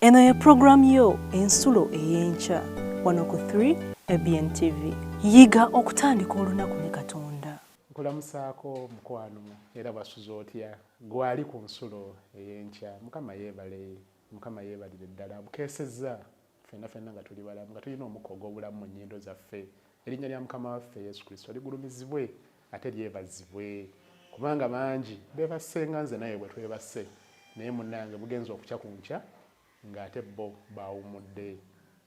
Eno ye program yo ensulo ey'enkya wano ku 3 ABN TV. Yiga okutandika olunaku ne Katonda. Nkulamusaako mukwano era basuza otya gwali ku nsulo ey'enkya. Mukama yeebale, Mukama yeebalire ddala bukeesezza ffenna nga tuli balamu nga tulina omukka ogw'obulamu mu nnyindo zaffe. Erinnya lya Mukama waffe Yesu Kristo ligulumizibwe ate lyebazibwe kubanga bangi beebasenga nze naye bwe twebase naye munnange bugenza okukya ku nkya ng'ate bo baawumudde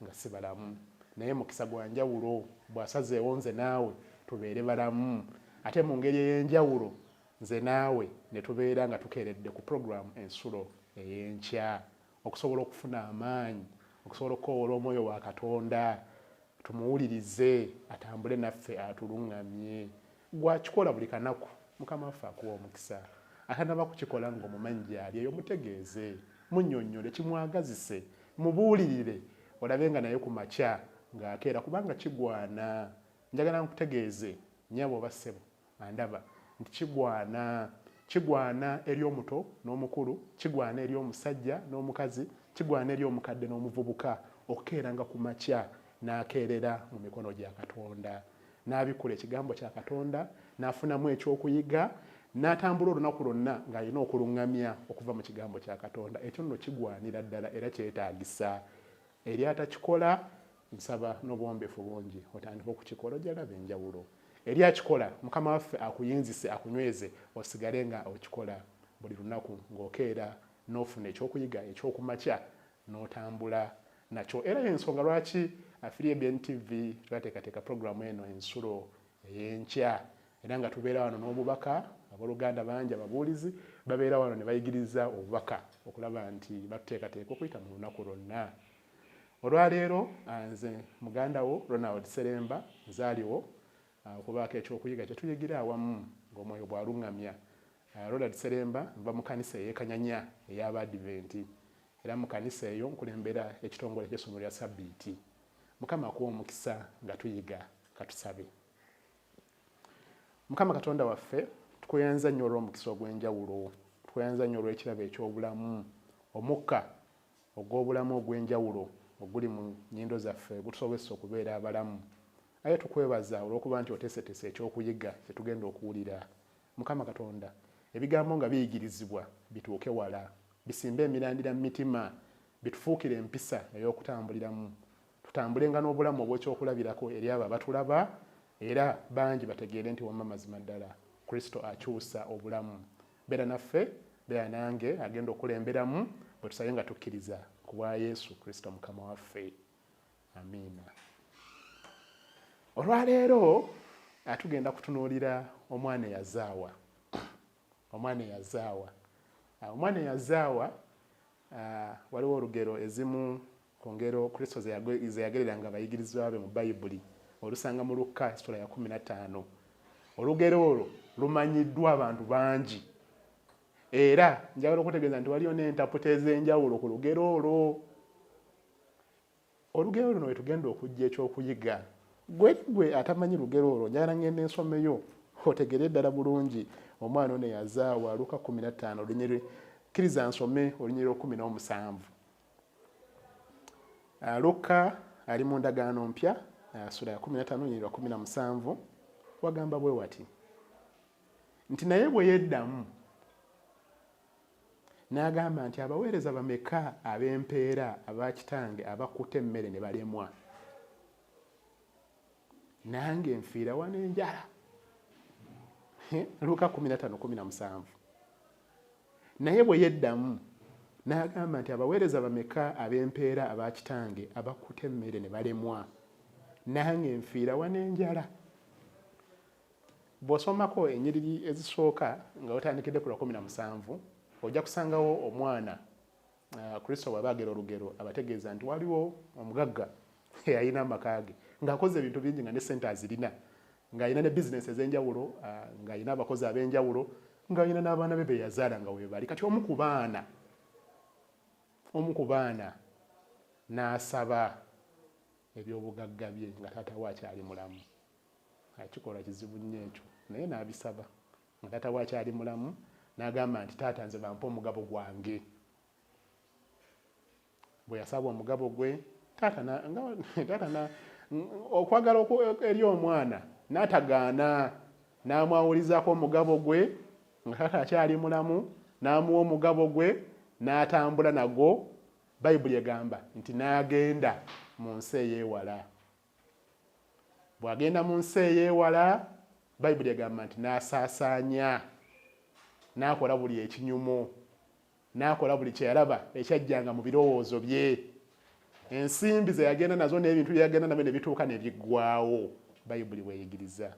nga si balamu naye mukisa gwa njawulo bw'asazeewo nze naawe tubeere balamu ate mu ngeri ey'enjawulo nze naawe ne tubeera nga tukeeredde ku puroguramu ensulo ey'enkya okusobola okufuna amaanyi okusobola okukoowoola omwoyo wa Katonda tumuwulirize atambule naffe atuluŋŋamye gwakikola buli kanaku Mukama waffe akuwa omukisa atanaba kukikola ng'omumanyi gy'ali eyo mutegeeze munnyonnyole kimwagazise mubuulirire olabe nga naye ku makya ng'akeera kubanga kigwana njagala nkutegeeze nnyabo oba ssebo andaba nti kigwana eri omuto n'omukulu kigwana eri omusajja n'omukazi kigwana eri omukadde n'omuvubuka okukeeranga ku makya n'akeerera mu mikono gya Katonda n'abikula ekigambo kya Katonda n'afunamu ekyokuyiga n'atambula olunaku lwonna ng'alina okuluŋŋamya okuva mu kigambo kya Katonda. Ekyo nno kigwanira ddala era kyetaagisa. Eri atakikola nsaba n'obuwombeefu bungi otandika okukikola ojja laba enjawulo. Eri akikola Mukama waffe akuyinzise akunyweze osigale nga okikola buli lunaku ng'okeera n'ofuna ekyokuyiga ekyokumakya n'otambula nakyo. Era y'ensonga lwaki afiri ABN TV twateekateeka puroguramu eno ensulo ey'enkya era nga tubeera wano n'obubaka abooluganda bangi ababuulizi babeera wano ne bayigiriza obubaka okulaba nti batuteekateeka okuyita mu lunaku lwonna. Olwaleero nze muganda wo Ronald Seremba nzaaliwo okubaako ekyokuyiga kye tuyigira awamu ng'omwoyo bw'aluŋŋamya. Ronald Seremba nva mu kanisa ey'Ekanyanya ey'Abadiventi era mu kanisa eyo nkulembera ekitongole ky'essomero lya Sabbiiti. Mukama akuwa omukisa nga tuyiga katusabe. Mukama Katonda waffe tukweyanza nnyo olw'omukisa ogw'enjawulo tukweyanza nnyo olw'ekirabo eky'obulamu omukka ogw'obulamu ogw'enjawulo oguli mu nnyindo zaffe gutusobozesa okubeera abalamu. Aye tukwebaza olw'okuba nti oteeseteese ekyokuyiga kye tugenda okuwulira. Mukama Katonda ebigambo nga biyigirizibwa bituuke wala bisimbe emirandira mu mitima bitufuukire empisa ey'okutambuliramu tutambulenga n'obulamu obw'ekyokulabirako eri abo abatulaba era bangi bategeere nti wamma mazima ddala Kristo akyusa obulamu. Beera naffe beera nange agenda okulemberamu bwe tusabe nga tukkiriza ku bwa Yesu Kristo Mukama waffe. Amiina. Olwaleero tugenda kutunuulira omwana eyazaawa. Omwana eyazaawa. Omwana eyazaawa waliwo olugero ezimu ku ngero Kristo ze yagereranga abayigirizwa be mu Bayibuli olusanga mu Luka sura ya 15. Olugero olwo lumanyiddwa abantu bangi era njagala okutegeeza nti waliyo n'entaputa ez'enjawulo ku lugero olwo. Olugero luno we tugenda okujja ekyokuyiga. Gwe atamanyi lugero olwo njagala ngende ensomeyo otegere ddala bulungi omwana ono eyazaawa Luka 15 olunyiriri kkiriza nsome olunyiriri 17. Luka ali mu ndagaano mpya sura ya 15 olunyiriri 17 wagamba bwe wati nti naye bwe yeddamu n'agamba nti abaweereza bameka ab'empeera abakitange abakutte emmere ne balemwa nange nfiira wano enjala. Luka 15:17. Naye bwe yeddamu n'agamba nti abaweereza bameka ab'empeera abakitange abakutte emmere ne balemwa nange nfiira wano enjala. Bw'osomako ennyiriri ezisooka nga otandikidde ku lwa 17 ojja kusangawo omwana Kristo bw'aba agera olugero abategeeza nti waliwo omugagga eyalina amaka ge ng'akoze ebintu bingi nga ne ssente azirina ng'alina ne bizinesi ez'enjawulo ng'alina abakozi ab'enjawulo ng'alina n'abaana be yazaala nga weebali. Kati omu ku baana n'asaba eby'obugagga bye nga taata we akyali mulamu. Kikola kizibu nnyo ekyo naye n'abisaba nga taata we akyali mulamu n'agamba nti taata nze bampa omugabo gwange. bwe yasaba omugabo gwe taata okwagala eri omwana n'atagaana n'amwawulizaako omugabo gwe nga taata akyali mulamu n'amuwa omugabo gwe n'atambula nagwo. Bayibuli egamba nti n'agenda mu nsi ey'ewala. Bw'agenda mu nsi ey'ewala Bayibuli egamba nti n'asaasaanya, n'akola buli ekinyumo, n'akola buli kyeyalaba ekyajjanga mu birowoozo bye. Ensimbi ze yagenda nazo n'ebintu bye yagenda nabyo ne bituuka ne biggwaawo. Bayibuli bw'eyigiriza.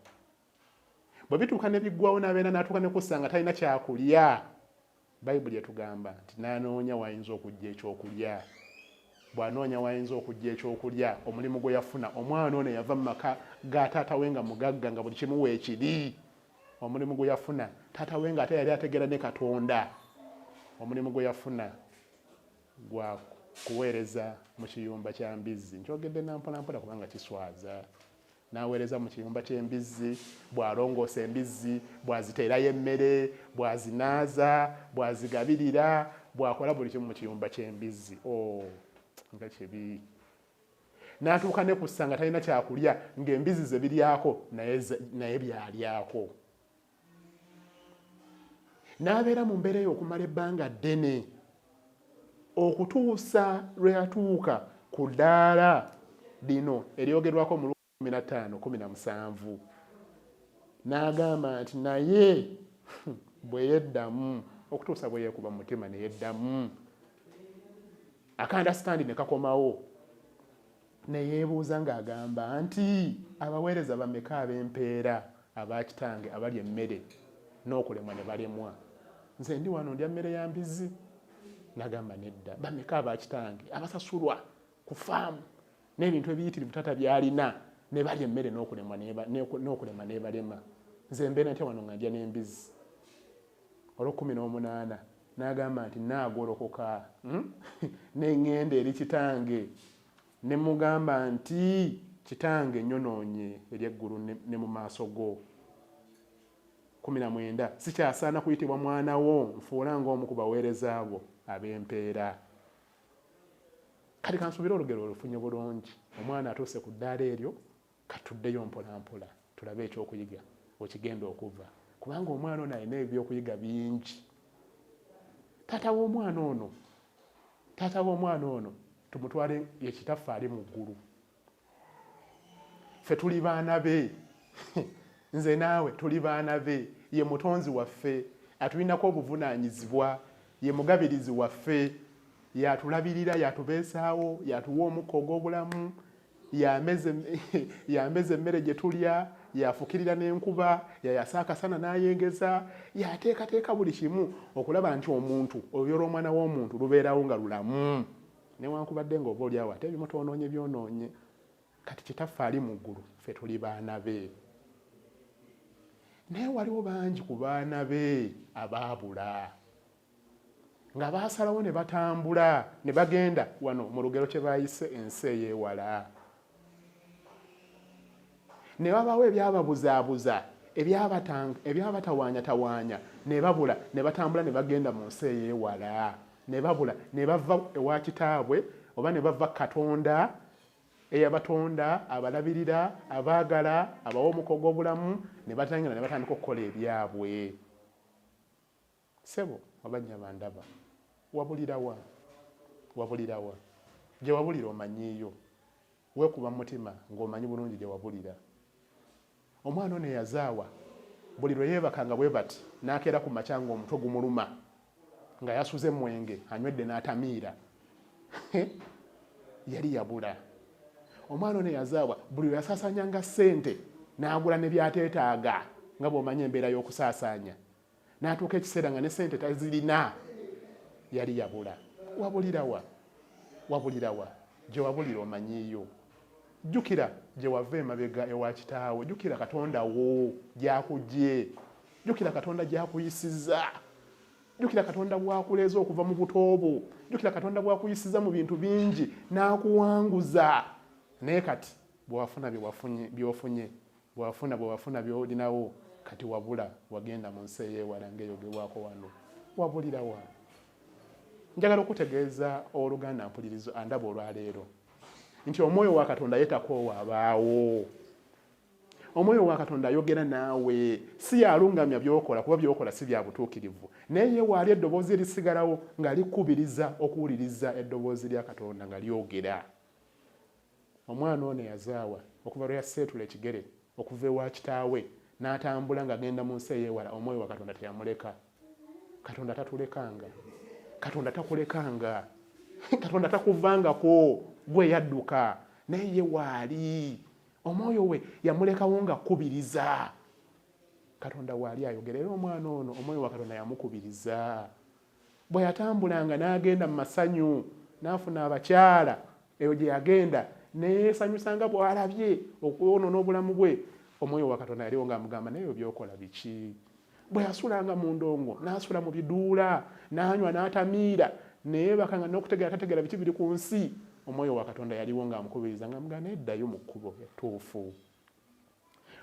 Bwe bituuka ne biggwaawo n'abeera n'atuuka ne kusanga talina kyakulya, Bayibuli etugamba nti n'anoonya wayinza okujja ekyokulya. Bw'anoonya wayinza okujja ekyokulya, omulimu gwe yafuna, omwana ono yava mu maka ga taata we nga mugagga nga buli kimu weekiri. Omulimu gwe yafuna, taata we nga ate yali ategeera ne Katonda. Omulimu gwe yafuna gwa kuweereza mu kiyumba kya mbizzi. Nkyogedde nampolampola kubanga kiswaza. N'aweereza mu kiyumba ky'embizzi, bw'alongoosa embizzi, bw'aziteerayo emmere, bw'azinaaza, bw'azigabirira, bw'akola buli kimu mu kiyumba ky'embizzi. Nga kibi. N'atuuka ne kusanga talina kyakulya ng'embizzi ze biryako naye byalyako. N'abeera mu mbeera eyo okumala ebbanga ddene okutuusa lwe yatuuka ku ddaala lino eryogerwako mu 15:17. N'agamba nti naye bwe yeddamu okutuusa bwe yeekuba mu mutima ne yeddamu, akandasitandi ne kakomawo, ne yeebuuza ng'agamba nti abaweereza bameka ab'empeera aba kitange abalya emmere n'okulemwa ne balemwa, nze ndi wano ndya mmere ya mbizzi? N'agamba nedda. Bameka aba kitange abasasulwa ku faamu n'ebintu ebiyitirivu taata by'alina ne balya emmere n'okulema ne balema, nze mbeera ntya wano nga ndya n'embizzi? Olw'18 n'agamba nti naagolokoka n'eŋŋenda eri kitange ne mugamba nti kitange nyonoonye ery'eggulu ne mu maaso go. 19 sikyasaana kuyitibwa mwana wo, nfuula ng'omu ku baweereza bo ab'empeera. Kati kansuubire olugero olufunye bulungi. Omwana atuuse ku ddaala eryo, katuddeyo mpolampola tulabe ekyokuyiga okigenda okuva, kubanga omwana ono alina ebyokuyiga bingi. Taata w'omwana ono tumutwale ye kitaffe ali mu ggulu. Ffe tuli baana be. Nze naawe tuli baana be. Ye mutonzi waffe, atulinako obuvunaanyizibwa, ye mugabirizi waffe, yatulabirira, yatubeesaawo, yatuwa omukka ogw'obulamu, yameza emmere gye tulya, yafukirira n'enkuba, yayasa akasana n'ayengeza, yateekateeka buli kimu okulaba nti omuntu olubyo lw'omwana w'omuntu lubeerawo nga lulamu. Newankubadde ng'oba oli awo ate ebimu twonoonye byonoonye. Kati kitaffe ali mu ggulu, ffe tuli baana be. Naye waliwo bangi ku baana be abaabula, nga baasalawo ne batambula ne bagenda wano mu lugero kye bayise ensi ey'ewala. Ne babaawo ebyababuzaabuza, ebyabatawaanyatawaanya, ne babula ne batambula ne bagenda mu nsi ey'ewala. Ne babula ne bava ewa kitaabwe oba ne bava Katonda eyabatonda, abalabirira, abaagala, abawa omukka ogw'obulamu, ne batangana ne batandika okukola ebyabwe. Ssebo abajja bandaba, wabulirawa? Gye wabulira omanyiiyo. Weekuba mu mutima ng'omanyi bulungi gye wabulira. Omwana ono Eyazaawa buli lwe yeebakanga bwe bati n'akeera ku makya ng'omutwe gumuluma, nga yasuze mwenge anywedde n'atamiira, yali yabula. Omwana ono Eyazaawa buli lwe yasaasaanyanga ssente n'agula ne byateetaaga nga bw'omanyi embeera y'okusaasaanya, n'atuuka ekiseera nga ne ssente tazirina, yali yabula. Wabulirawa? Gye wabulira omanyiiyo. Jjukira gye wava emabega ewa kitaawo, jjukira Katonda wo gy'akugye, jjukira Katonda gy'akuyisizza, jjukira Katonda bw'akuleeza okuva mu buto bwo, jjukira Katonda bw'akuyisizza mu bintu bingi n'akuwanguza. Naye kati bw'wafuna by'ofunye, bw'wafuna by'olinawo, kati wabula, wagenda mu nsi ey'ewala ng'eyogerwako wano. Wabulirawa? njagala okutegeeza oluganda mpulirizo andaba olwaleero nti omwoyo wa Katonda yetakoowa abaawo. Omwoyo wa Katonda ayogera naawe, si yalungamya byokola kuba byokola si bya butuukirivu, naye waali eddoboozi erisigalawo nga likubiriza okuwuliriza eddoboozi lya Katonda nga lyogera. Omwana ono Eyazaawa okuva lwe yaseetula ekigere okuva ewa kitaawe n'atambula ng'agenda mu nsi ey'ewala, omwoyo wa Katonda teyamuleka. Katonda tatulekanga, Katonda takulekanga, Katonda takuvangako gwe yadduka, naye waali omwoyo we yamulekawo nga kubiriza. Katonda waali ayogera era omwana ono omwoyo wa Katonda yamukubiriza. Bwe yatambulanga n'agenda mu masanyu n'afuna abakyala, eyo gye yagenda neesanyusanga bw'alabye okwonoona obulamu bwe, omwoyo wa Katonda yaliwo ng'amugamba naye byokola biki? Bwe yasulanga mu ndongo n'asula mu biduula n'anywa n'atamiira neyeebakanga n'okutegeera biki biri ku nsi, omwoyo wa Katonda yaliwo ng'amukubiriza ng'amugamba eddayo mu kkubo ettuufu.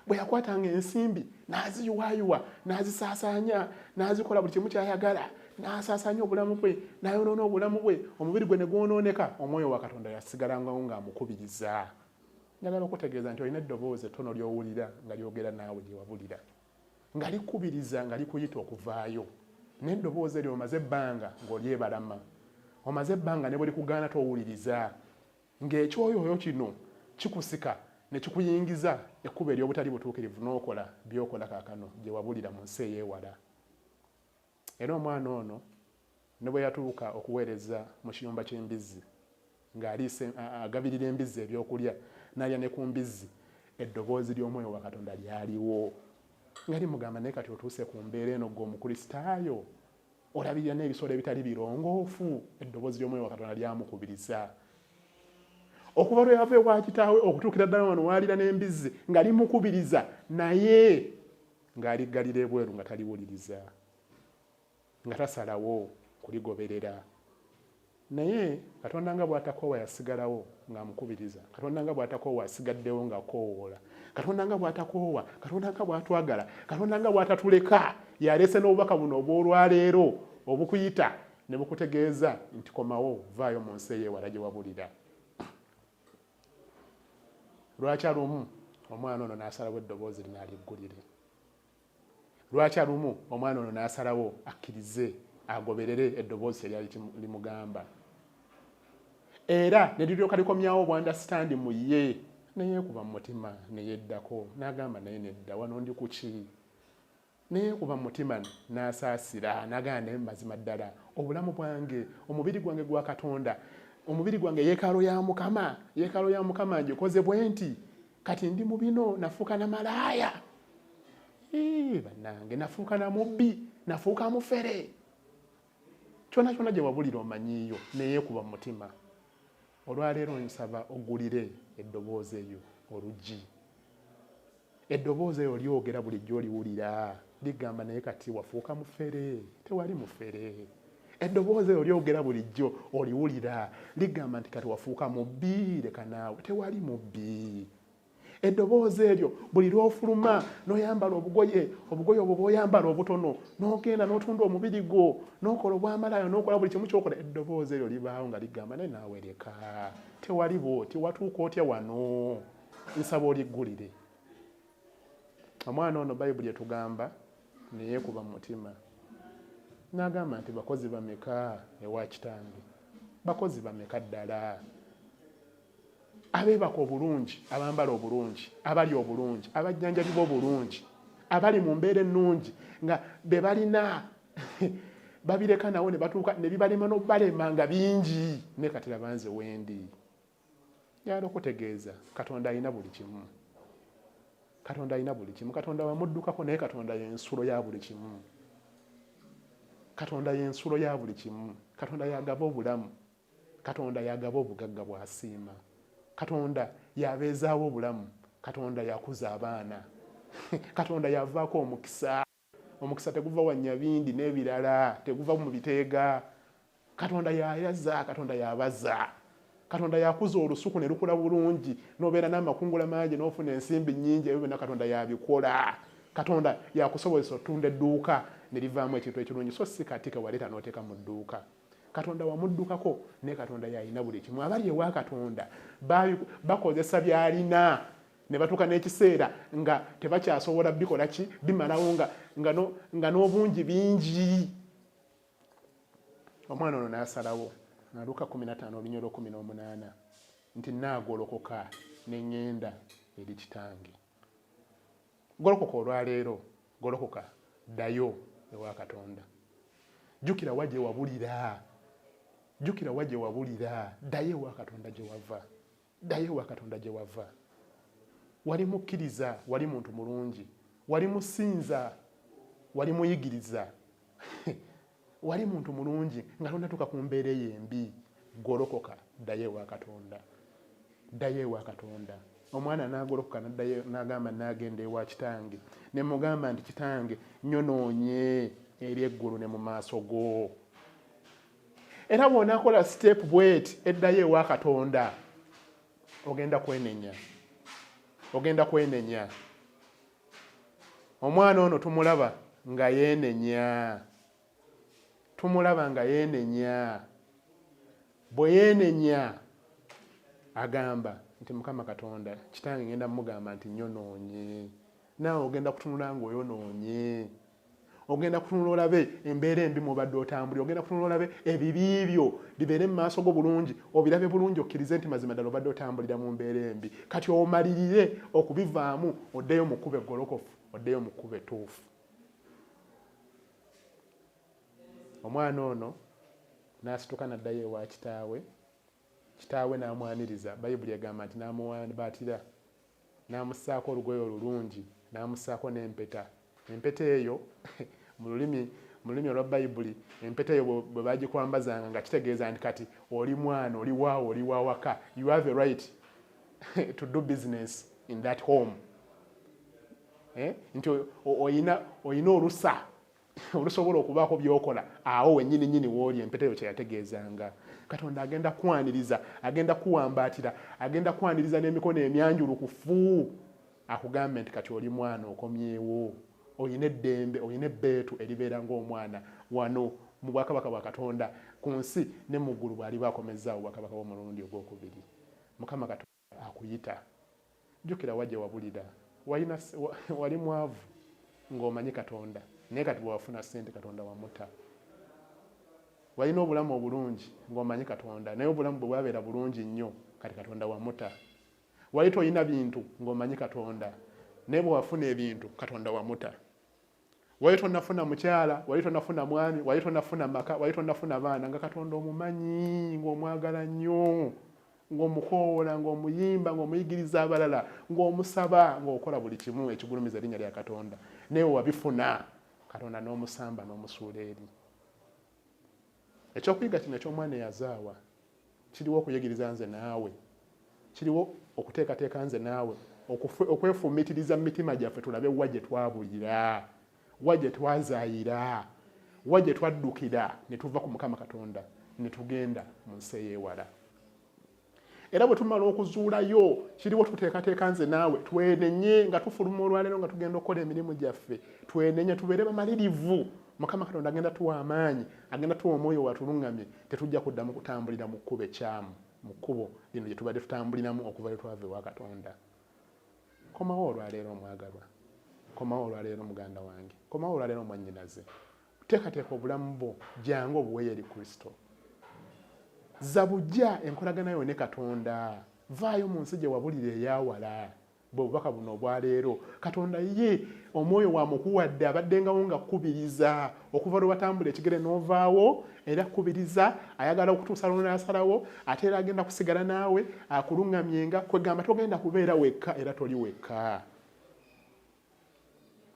Bwe yakwatanga ensimbi n'aziyuwayuwa n'azisaasaanya n'azikola buli kimu ky'ayagala n'asaasaanya obulamu bwe n'ayonoona obulamu bwe, omubiri gwe ne gwonooneka, omwoyo wa Katonda yasigalangawo ng'amukubiriza. Njagala okutegeeza nti olina eddoboozi ettono ly'owulira nga lyogera naawe gye wabulira, nga likubiriza nga likuyita okuvaayo. N'eddoboozi eryo omaze ebbanga ng'olyebalama, omaze ebbanga ne bwe likugaana towuliriza, ng'ekyoyoyo kino kikusika ne kikuyingiza ekkubo ery'obutali butuukirivu n'okola by'okola kaakano gye wabulira mu nsi ey'ewala. Era omwana ono ne bwe yatuuka okuweereza mu kiyumba ky'embizzi ng'agabirira embizzi ebyokulya n'alya ne ku mbizzi, eddoboozi ly'omwoyo wa Katonda lyaliwo nga limugamba naye kati otuuse ku mbeera eno gwe omukristaayo olabirira n'ebisolo ebitali birongoofu. Eddoboozi ly'omwoyo wa Katonda lyamukubiriza. Okuva lwe yava ewa kitaawe okutuukira ddala wano waalira n'embizzi nga limukubiriza, naye ng'aliggalira ebweru nga taliwuliriza, nga tasalawo kuligoberera. Naye Katonda nga bw'atakoowa yasigalawo ng'amukubiriza. Katonda nga bw'atakoowa asigaddewo ng'akoowoola. Katonda nga bw'atakoowa, Katonda nga bw'atwagala, Katonda nga bw'atatuleka, yaleese n'obubaka buno obw'olwaleero obukuyita ne bukutegeeza nti komawo, vaayo mu nsi ey'ewala gye wabulira. Lwaki lumu omwana ono n'asalawo eddoboozi lino aliggulire? Lwaki lumu omwana ono n'asalawo akkirize agoberere eddoboozi eryali limugamba? Era ne liryoka likomyawo obwandasitandi mu ye, neyeekuba mu mutima neyeddako n'agamba naye nedda, wano ndi ku ki? Neyeekuba mu mutima n'asaasira n'agamba naye mazima ddala obulamu bwange, omubiri gwange gwa Katonda, omubiri gwange yeekalo ya Mukama, yeekalo ya Mukama ngikoze bwe nti kati ndi mu bino nafuuka na malaaya. Bannange nafuuka na mubbi, nafuuka mufere. Kyona kyona gye wabulira omanyiiyo, neyeekuba mu mutima. Olwaleero nsaba oggulire eddoboozi eyo oluggi. Eddoboozi eyo lyogera bulijjo oliwulira, ligamba naye kati wafuuka mufere, tewali mufere. Eddoboozi eyo lyogera bulijjo oliwulira, ligamba nti kati wafuuka mubbi, leka naawe, tewali mubbi. Eddoboozi eryo buli lw'ofuluma n'oyambala obugoye obwo bw'oyambala obutono, n'ogenda n'otunda omubiri gwo, n'okola obwamalaaya, n'okola buli kimu ky'okola, eddoboozi eryo libaawo nga ligamba naye naawe leka, tewali bw'oti, watuuka otya wano, nsaba oliggulire. Omwana ono Bayibuli etugamba neyeekuba mu mutima. N'agamba nti bakozi bameka ewa kitange? Bakozi bameka ddala? Abeebaka obulungi, abambala obulungi, abalya obulungi, abajjanjabi b'obulungi, abali mu mbeera ennungi nga be balina babireka nawo ne batuuka ne bibalema n'obalema nga bingi, ne kati laba nze wendi. Njagala okutegeeza Katonda alina buli kimu. Katonda alina buli kimu. Katonda wamuddukako naye Katonda y'ensulo ya buli kimu. Katonda y'ensulo ya buli kimu. Katonda yagaba obulamu. Katonda yagaba obugagga bw'asiima. Katonda yabeezaawo obulamu. Katonda yakuza abaana. Katonda yavaako omukisa. Omukisa teguva wa nnyabindi n'ebirala, teguva mu biteega. Katonda yayaza, Katonda yabaza. Katonda yakuza olusuku ne lukula bulungi, n'obeera n'amakungula mangi n'ofuna ensimbi nnyingi, ebyo byonna Katonda yabikola. Katonda yakusobozesa otunda edduuka ne livaamu ekintu ekirungi, so si kati ke waleeta n'oteeka mu dduuka. katonda wamuddukako ne katonda yalina buli kimu. Abali ewa katonda bakozesa byalina ne batuuka n'ekiseera nga tebakyasobola bikola ki bimalawo nga n'obungi bingi. Omwana ono n'asalawo Luka 15:18 nti naagolokoka ne ŋŋenda eri kitange. Golokoka olwaleero, golokoka ddayo ewa katonda. Jjukira wa gye wabulira, jjukira wa gye wabulira, ddayo ewa katonda gye wava, ddayo ewa katonda gye wava. Wali mukkiriza, wali muntu mulungi, wali musinza, wali muyigiriza wali muntu mulungi nga tonatuuka ku mbeera embi. Golokoka ddayo ewa katonda, ddayo ewa katonda. Omwana n'agolokoka n'addayo n'agamba n'agenda ewa kitange ne mugamba nti kitange nyonoonye eri eggulu ne mu maaso go. Era bw'onaakola step bw'eti eddayo ewa katonda ogenda kwenenya, ogenda kwenenya. Omwana ono tumulaba nga yeenenya, tumulaba nga yeenenya. Bwe yeenenya agamba nti Mukama Katonda kitange ngenda mugamba nti nyonoonye. Naawe ogenda kutunula ng'oyonoonye, ogenda kutunula olabe embeera embi mubadde otambulira, ogenda kutunula olabe ebibi byo bibeere mu maaso go bulungi, obirabe bulungi, okkirize nti mazima ddala obadde otambulira mu mbeera embi. Kati omalirire okubivaamu oddeyo mu kkubo eggolokofu, oddeyo mu kkubo ettuufu. Omwana ono n'asituka n'addayo ewa kitaawe. Kitaawe n'amwaniriza. Bayibuli egamba nti n'amuwambaatira, n'amussaako olugoye olulungi, n'amussaako n'empeta. Empeta eyo mu lulimi olwa Bayibuli, empeta eyo bwe bagikwambazanga nga kitegeeza nti kati oli mwana, oli waawo, oli wa waka. You have a right to do business in that home. Nti oyina olusa olusobola okubaako by'okola awo wennyini nnyini w'oli. Empeta eyo kye yategeezanga. Katonda agenda kwaniriza, agenda kuwambaatira, agenda kwaniriza n'emikono emyanjulukufu akugambe nti kati oli mwana okomyewo, oyina eddembe, oyina ebbeetu eribeera ng'omwana wano mu bwakabaka bwa Katonda ku nsi ne mu ggulu bw'ali bwakomezzaawo obwakabaka bw'omulundi ogwokubiri. Mukama Katonda akuyita. Jjukira wa gye wabulira. Wali mwavu ng'omanyi Katonda, naye kati bwe wafuna ssente Katonda wamuta. Walina obulamu obulungi ng'omanyi Katonda, naye obulamu bwe bwabeera bulungi nnyo kati Katonda wamuta. Wali toyina bintu ng'omanyi Katonda, naye bwe wafuna ebintu Katonda wamuta. Wali tonafuna mukyala, wali tonafuna mwami, wali tonafuna maka, wali tonafuna baana nga Katonda omumanyi, ng'omwagala nnyo, ng'omukoola, ng'omuyimba, ng'omuyigiriza abalala, ng'omusaba, ng'okola buli kimu ekigulumiza erinnya lya Katonda. Naye wabifuna Katonda n'omusamba n'omusuula eri. Ekyokuyiga kino eky'omwana Eyazaawa kiriwo okuyigiriza nze naawe, kiriwo okuteekateeka nze naawe, okwefumitiriza mu mitima gyaffe tulabe wa gye twabulira, wa gye twazaayira, wa gye twaddukira ne tuva ku Mukama Katonda ne tugenda mu nsi ey'ewala. Era bwe tumala okuzuulayo kiriwo tuteekateeka nze naawe twenenye nga tufuluma olwaleero nga tugenda okukola emirimu gyaffe, twenenye tubeere bamalirivu. Mukama Katonda agenda tuwa amaanyi, agenda tuwa omwoyo watuluŋŋamye, tetujja kuddamu kutambulira mu kkubo ekyamu, mu kkubo lino gye tubadde tutambuliramu okuva lwe twava ewa Katonda. Komawo olwaleero omwagalwa, komawo olwaleero muganda wange, komawo olwaleero mwannyinaze. Teekateeka obulamu bwo jangu obuweeyo eri Kristo. Zabujja enkolagana yo ne Katonda. Vaayo mu nsi gye wabulira eyawala. Bwe bubaka buno obwaleero Katonda ye omwoyo wamukuwadde abaddengawo nga kkubiriza okuva lwe watambula ekigere n'ovaawo, era kkubiriza ayagala okutuusa lwe n'asalawo, ate era agenda kusigala naawe akuluŋŋamyenga, kwegamba togenda kubeera wekka era toli wekka.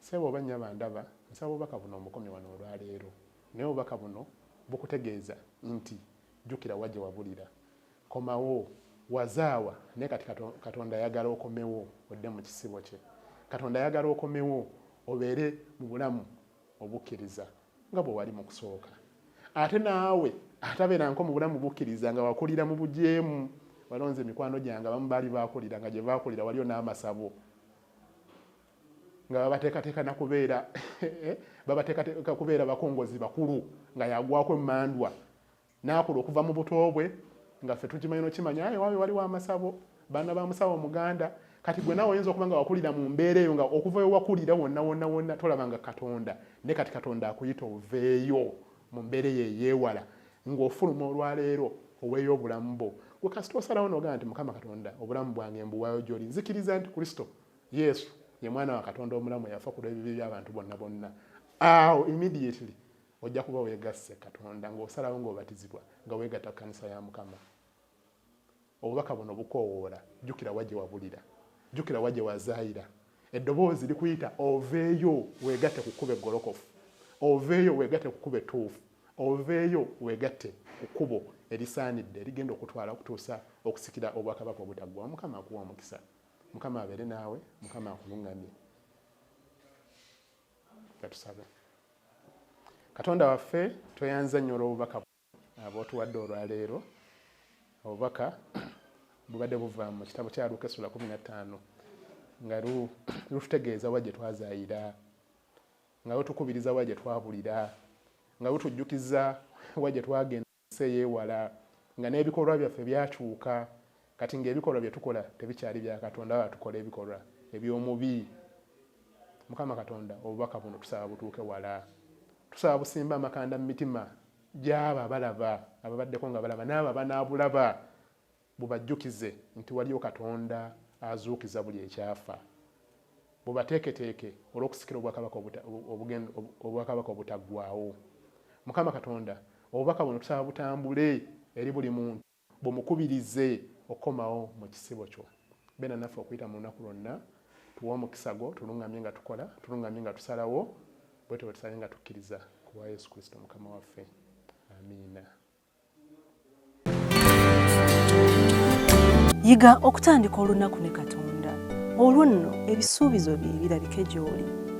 Ssebo oba nnyaba ndaba nsaba obubaka buno omukomye wano olwaleero, naye obubaka buno bukutegeeza nti jjukira wa gye wabulira, komawo. Wazaawa naye kati Katonda ayagala okomewo odde mu kisibo kye. Katonda ayagala okomewo obeere mu bulamu obukkiriza nga bwe wali mu kusooka. Ate naawe atabeeranko mu bulamu bukkiriza nga wakulira mu bujeemu. Balonze mikwano gyange abamu baali baakulira nga gye baakulira waliyo n'amasabo nga babateekateeka nakubeera babateekateeka kubeera bakongozi bakulu nga yagwako emmandwa n'akula okuva mu buto bwe nga ffe tukimanyi nokimanya waawe waliwo amasabo baana ba musawo muganda kati gwe naawe oyinza okuba nga wakulira mu mbeera eyo nga okuva ewakulira wonna tolaba nga Katonda ne kati Katonda akuyita oveeyo mu mbeera eyo eyeewala ng'ofuluma olwaleero oweeyo obulamu bwo gwe kasita osalawo n'ogamba nti Mukama Katonda obulamu bwange mbuwaayo gy'oli nzikiriza nti Kristo Yesu ye mwana wa Katonda omulamu yafa ku lw'ebibi by'abantu bonna awo immediately ojja kuba weegasse Katonda ng'osalawo ng'obatizibwa nga weegatta ku kkanisa ya Mukama. Obubaka buno bukoowoola, jjukira wa gye wabulira, jjukira wa gye wazaayira. Eddoboozi likuyita oveeyo weegatte ku kkubo eggolokofu, oveeyo weegatte ku kkubo ettuufu, oveeyo weegatte ku kkubo erisaanidde erigenda okutwala okutuusa okusikira obwakabaka obutaggwa. Mukama akuwa omukisa, Mukama abeere naawe, Mukama akuluŋŋamye. Katusabe. Katonda waffe tweyanza nnyo olw'obubaka bw'otuwadde olwaleero. Obubaka bubadde buva mu kitabo kya Luuka essula 15 nga lututegeeza wa gye twazaayira, nga lutukubiriza wa gye twabulira, nga lutujjukiza wa gye twagenda ensi eyeewala, nga n'ebikolwa byaffe byakyuka kati ng'ebikolwa bye tukola tebikyali bya Katonda wala tukola ebikolwa eby'omubi. Mukama Katonda obubaka buno tusaba butuuke wala, tusaba busimba amakanda mu mitima gy'abo abalaba ababaddeko nga balaba n'abo abanaabulaba bubajjukize nti waliyo Katonda azuukiza buli ekyafa, bubateeketeeke olw'okusikira obwakabaka obutaggwaawo. Mukama Katonda obubaka buno tusaba butambule eri buli muntu, bumukubirize okukomawo mu kisibo kyo. Beera naffe okuyita mu lunaku lwonna, tuwe omukisa gwo, tuluŋŋamye nga tukola, tuluŋŋamye nga tusalawo, bwetyo bwe tusabe nga tukkiriza ku bwa Yesu Kristo Mukama waffe. Amiina. Yiga okutandika olunaku ne Katonda. Olwo nno ebisuubizo bye birabike gy'oli.